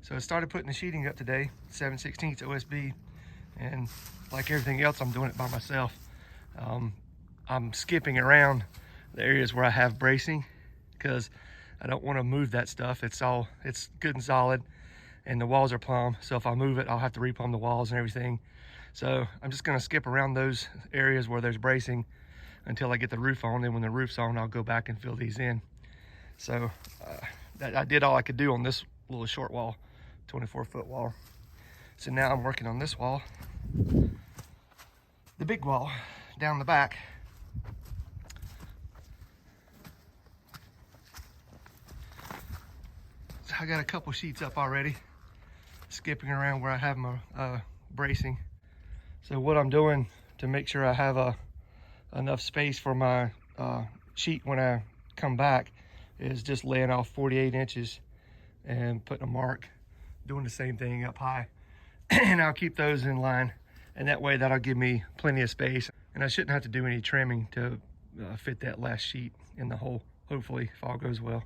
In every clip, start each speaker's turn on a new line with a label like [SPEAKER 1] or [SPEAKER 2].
[SPEAKER 1] So I started putting the sheeting up today, 7/16 OSB, and like everything else, I'm doing it by myself. I'm skipping around the areas where I have bracing because I don't want to move that stuff. It's good and solid, and the walls are plumb. So if I move it, I'll have to replumb the walls and everything. So I'm just gonna skip around those areas where there's bracing until I get the roof on. Then when the roof's on, I'll go back and fill these in. So I did all I could do on this little short wall, 24-foot wall. So now I'm working on this wall, the big wall down the back. So I got a couple sheets up already, skipping around where I have my bracing. So what I'm doing to make sure I have enough space for my sheet when I come back is just laying off 48 inches and putting a mark, doing the same thing up high. And I'll keep those in line, and that way that'll give me plenty of space, and I shouldn't have to do any trimming to fit that last sheet in the hole, hopefully, if all goes well.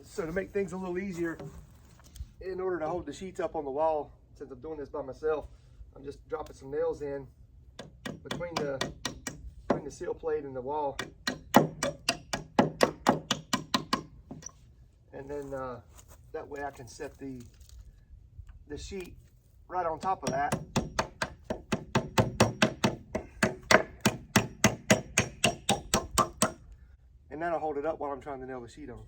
[SPEAKER 1] So to make things a little easier, in order to hold the sheets up on the wall, since I'm doing this by myself, I'm just dropping some nails in between the seal plate and the wall, and then that way I can set the sheet right on top of that. And that'll hold it up while I'm trying to nail the sheet on.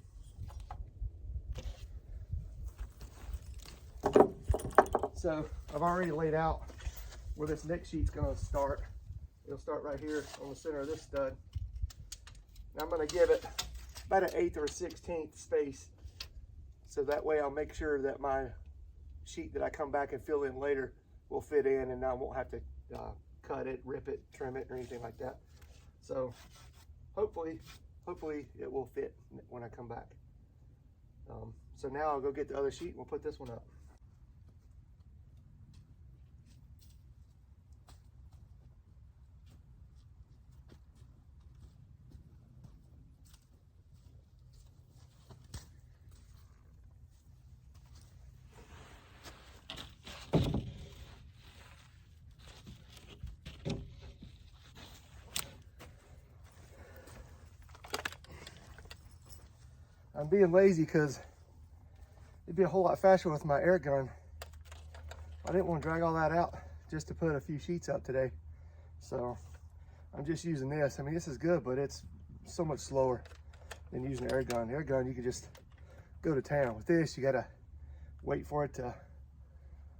[SPEAKER 1] So I've already laid out where this next sheet's gonna start. It'll start right here on the center of this stud. Now I'm gonna give it about an 1/8 or a 1/16 space, so that way I'll make sure that my sheet that I come back and fill in later will fit in, and I won't have to cut it, rip it, trim it, or anything like that. So hopefully it will fit when I come back. So now I'll go get the other sheet and we'll put this one up. I'm being lazy because it'd be a whole lot faster with my air gun. I didn't want to drag all that out just to put a few sheets up today. So I'm just using this. I mean, this is good, but it's so much slower than using an air gun. The air gun, you can just go to town. With this, you gotta wait for it to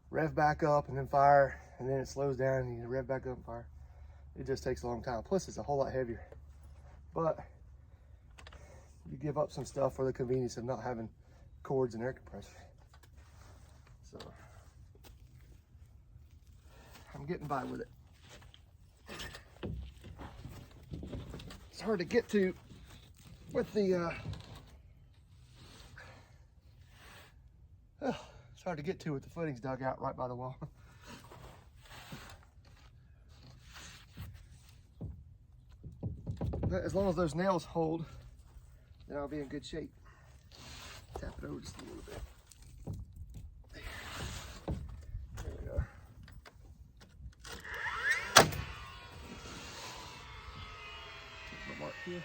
[SPEAKER 1] rev back up and then fire, and then it slows down and you rev back up and fire. It just takes a long time. Plus, it's a whole lot heavier. But you give up some stuff for the convenience of not having cords and air compressors. So I'm getting by with it. It's hard to get to with the it's hard to get to with the footings dug out right by the wall. But as long as those nails hold, then I'll be in good shape. Tap it over just a little bit. There we go. Take my mark here.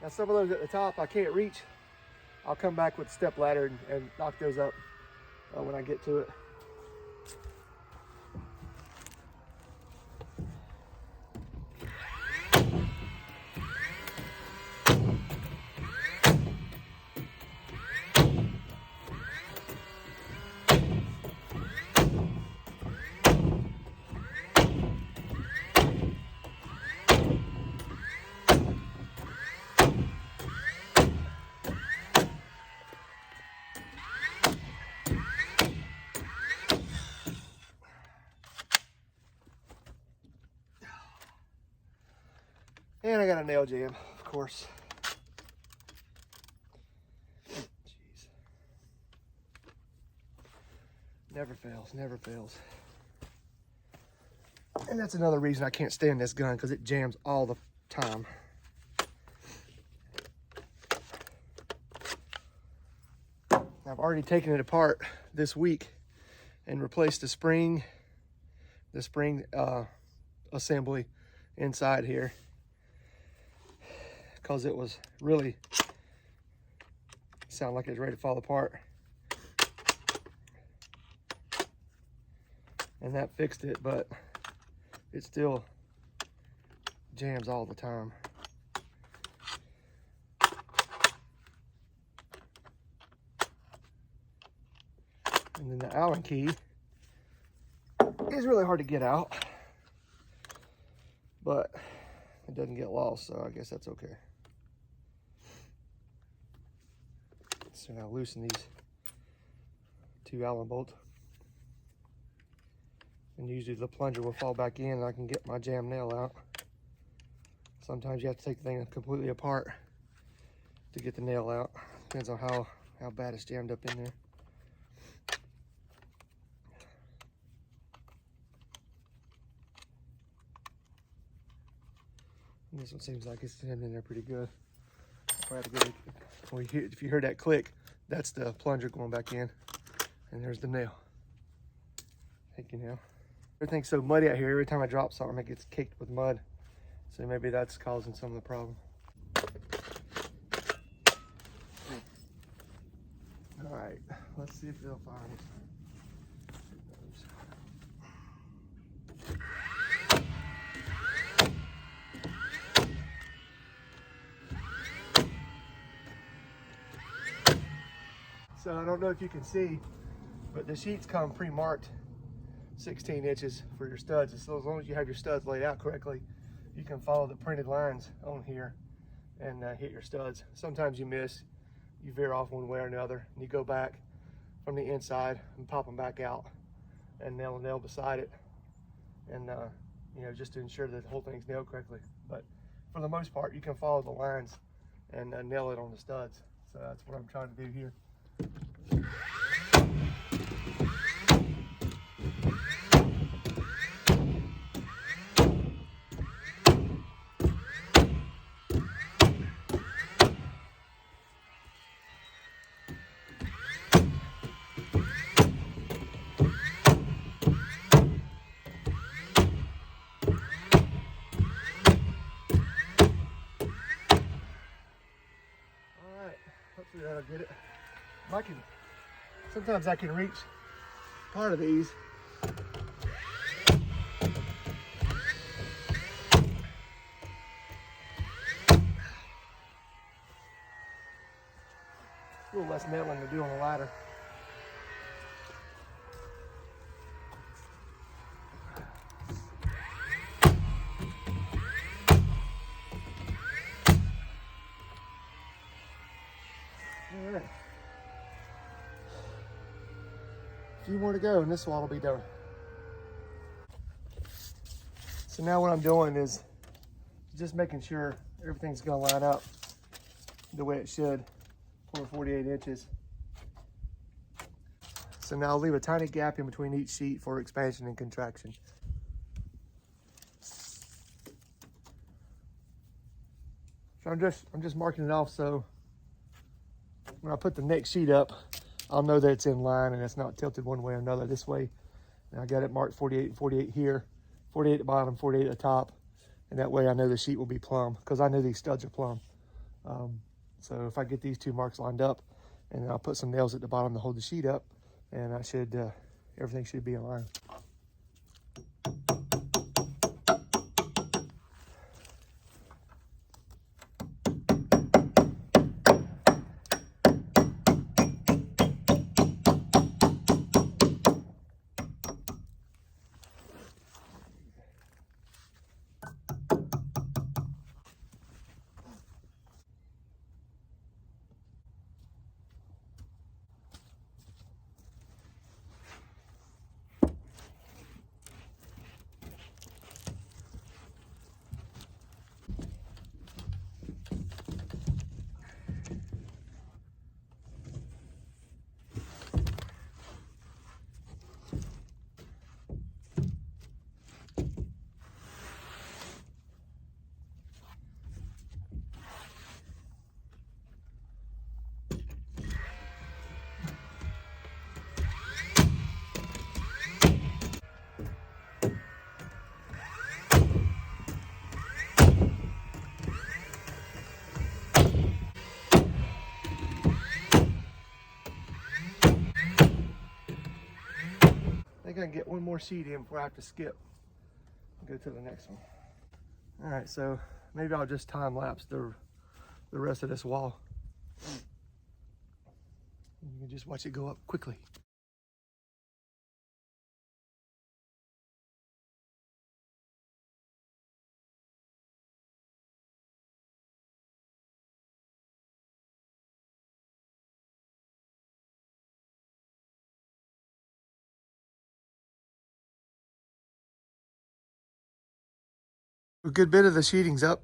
[SPEAKER 1] Now some of those at the top I can't reach. I'll come back with a step ladder and knock those up when I get to it. And I got a nail jam, of course. Never fails, never fails. And that's another reason I can't stand this gun, because it jams all the time. I've already taken it apart this week and replaced the spring assembly inside here, because it was really sounded like it was ready to fall apart. And that fixed it, but it still jams all the time. And then the Allen key is really hard to get out, but it doesn't get lost, so I guess that's okay. So now loosen these 2 Allen bolts. And usually the plunger will fall back in and I can get my jam nail out. Sometimes you have to take the thing completely apart to get the nail out. Depends on how bad it's jammed up in there. And this one seems like it's jammed in there pretty good. I'll have to get it. Well, if you heard that click, that's the plunger going back in. And there's the nail. Thank you, nail. Everything's so muddy out here. Every time I drop something, it gets caked with mud. So maybe that's causing some of the problem. All right, let's see if it'll fire this time. So I don't know if you can see, but the sheets come pre-marked 16 inches for your studs. So as long as you have your studs laid out correctly, you can follow the printed lines on here and hit your studs. Sometimes you miss, you veer off one way or another, and you go back from the inside and pop them back out and nail a nail beside it, and you know, just to ensure that the whole thing's nailed correctly. But for the most part, you can follow the lines and nail it on the studs. So that's what I'm trying to do here. Hopefully that'll get it. Sometimes I can reach part of these. A little less nailing to do on the ladder. All right. A few more to go and this wall will be done. So now what I'm doing is just making sure everything's gonna line up the way it should for 48 inches. So now I'll leave a tiny gap in between each sheet for expansion and contraction. So I'm just marking it off so when I put the next sheet up, I'll know that it's in line and it's not tilted one way or another this way. And I got it marked 48 and 48 here, 48 at the bottom, 48 at the top. And that way I know the sheet will be plumb, because I know these studs are plumb. So if I get these 2 marks lined up, and then I'll put some nails at the bottom to hold the sheet up, and I should, everything should be in line. think I can get one more sheet in before I have to skip and go to the next one. All right, so maybe I'll just time lapse the rest of this wall. You can just watch it go up quickly. A good bit of the sheeting's up,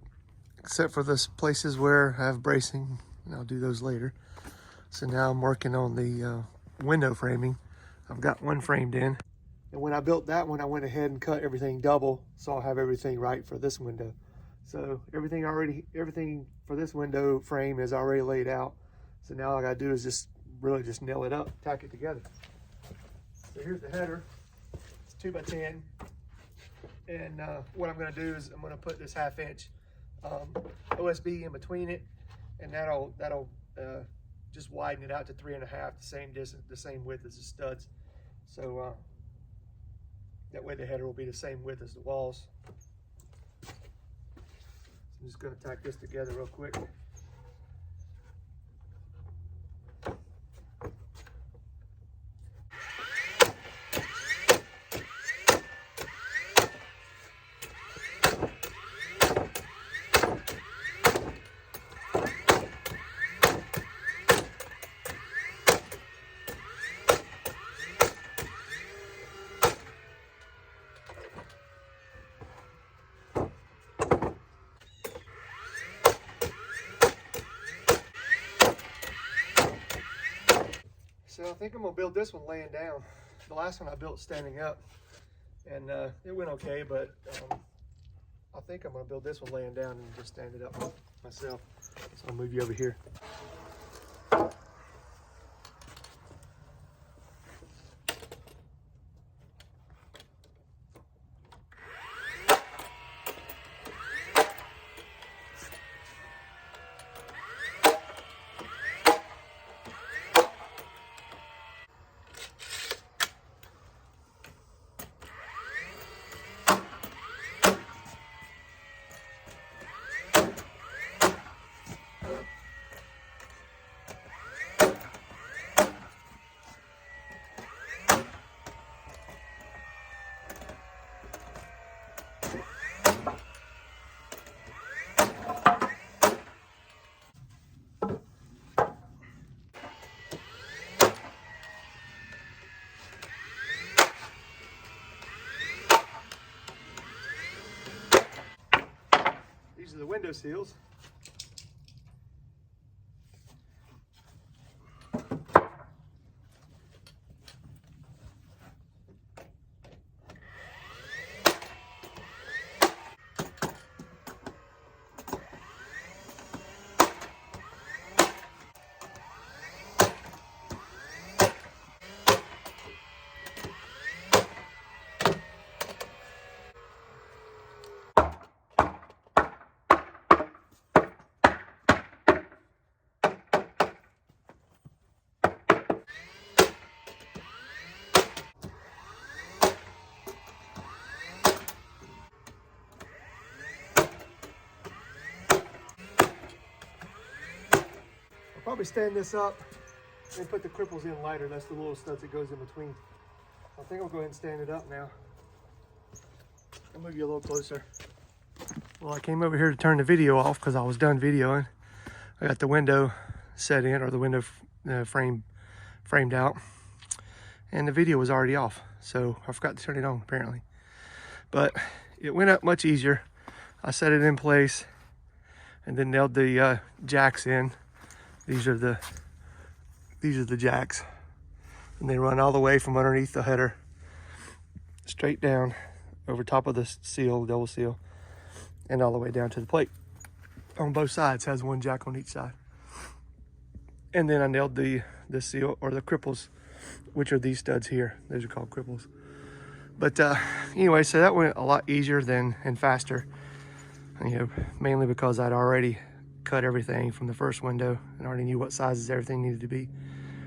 [SPEAKER 1] except for the places where I have bracing, and I'll do those later. So now I'm working on the window framing. I've got one framed in. And when I built that one, I went ahead and cut everything double, so I'll have everything right for this window. So everything for this window frame is already laid out. So now all I gotta do is just really just nail it up, tack it together. So here's the header. It's 2 by 10. And what I'm gonna do is I'm gonna put this 1/2 inch OSB in between it, and that'll just widen it out to 3.5, the same distance, the same width as the studs. So that way the header will be the same width as the walls. So I'm just gonna tack this together real quick. So I think I'm gonna build this one laying down. The last one I built standing up, and it went okay, but I think I'm gonna build this one laying down and just stand it up myself. So I'll move you over here. These are the window seals. I'll probably stand this up and put the cripples in lighter. That's the little studs that goes in between. I think I'll go ahead and stand it up now. I'll move you a little closer. Well, I came over here to turn the video off because I was done videoing. I got the window set in, or the window framed out, and the video was already off, so I forgot to turn it on apparently. But it went up much easier. I set it in place and then nailed the jacks in. These are the jacks, and they run all the way from underneath the header straight down over top of the seal, double seal, and all the way down to the plate on both sides. Has one jack on each side. And then I nailed the seal, or the cripples, which are these studs here. Those are called cripples. But anyway, so that went a lot easier and faster, you know, mainly because I'd already cut everything from the first window and already knew what sizes everything needed to be.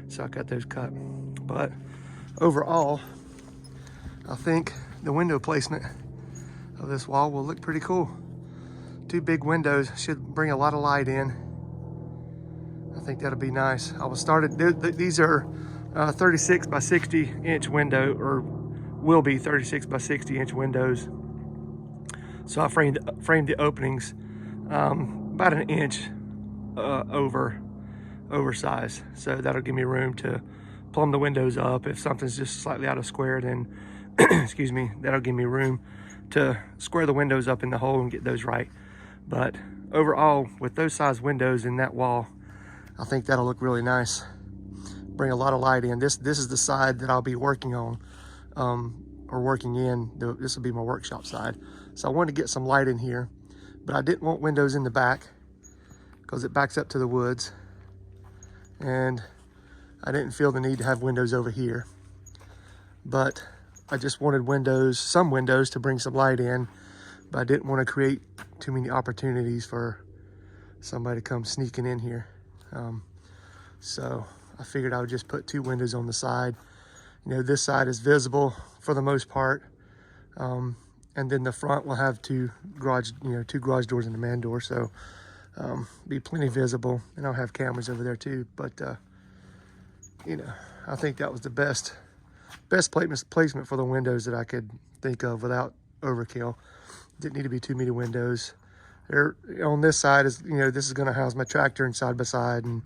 [SPEAKER 1] So I got those cut. But overall, I think the window placement of this wall will look pretty cool. 2 big windows should bring a lot of light in. I think that'll be nice. These are 36 by 60 inch window, or will be 36 by 60 inch windows. So I framed the openings about an inch oversized. So that'll give me room to plumb the windows up. If something's just slightly out of square, then excuse me, that'll give me room to square the windows up in the hole and get those right. But overall, with those size windows in that wall, I think that'll look really nice. Bring a lot of light in. This is the side that I'll be working on, or working in. This will be my workshop side. So I wanted to get some light in here, but I didn't want windows in the back because it backs up to the woods. And I didn't feel the need to have windows over here. But I just wanted some windows to bring some light in, but I didn't want to create too many opportunities for somebody to come sneaking in here. So I figured I would just put 2 windows on the side. You know, this side is visible for the most part. And then the front will have 2 garage doors and a man door. So be plenty visible, and I'll have cameras over there too. But you know, I think that was the best placement for the windows that I could think of without overkill. Didn't need to be too many windows. There on this side is, you know, this is going to house my tractor and side by side, and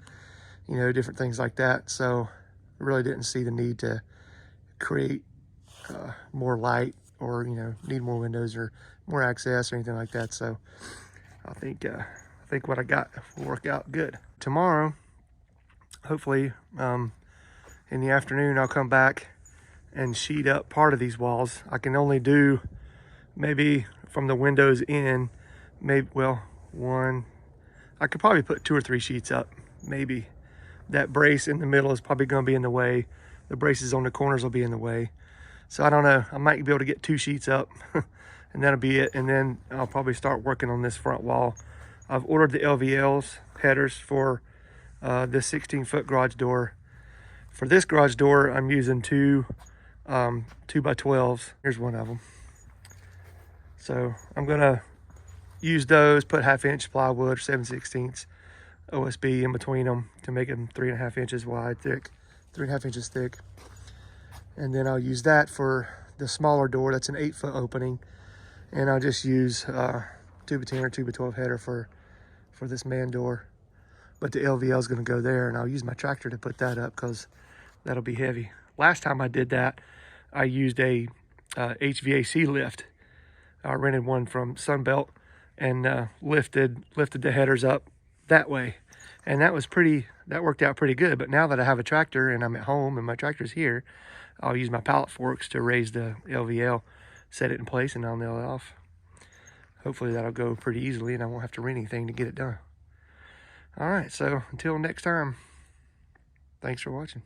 [SPEAKER 1] you know, different things like that. So I really didn't see the need to create more light, or you know, need more windows or more access or anything like that. So I think what I got will work out good. Tomorrow, hopefully, in the afternoon, I'll come back and sheet up part of these walls. I can only do maybe from the windows in, I could probably put 2 or 3 sheets up, maybe. That brace in the middle is probably gonna be in the way. The braces on the corners will be in the way. So I don't know, I might be able to get 2 sheets up and that'll be it. And then I'll probably start working on this front wall. I've ordered the LVLs, headers for this 16-foot garage door. For this garage door, I'm using 2 2x12s. Here's one of them. So I'm gonna use those, put 1/2 inch plywood, 7/16 OSB in between them to make them 3.5 inches wide, thick, 3.5 inches thick. And then I'll use that for the smaller door. That's an 8-foot opening. And I'll just use 2x10 or 2x12 header for this man door. But the LVL is gonna go there, and I'll use my tractor to put that up because that'll be heavy. Last time I did that, I used a HVAC lift. I rented one from Sunbelt and lifted the headers up that way, and that worked out pretty good. But now that I have a tractor and I'm at home and my tractor's here, I'll use my pallet forks to raise the LVL, set it in place, and I'll nail it off. Hopefully that'll go pretty easily and I won't have to rent anything to get it done. All right, so until next time, thanks for watching.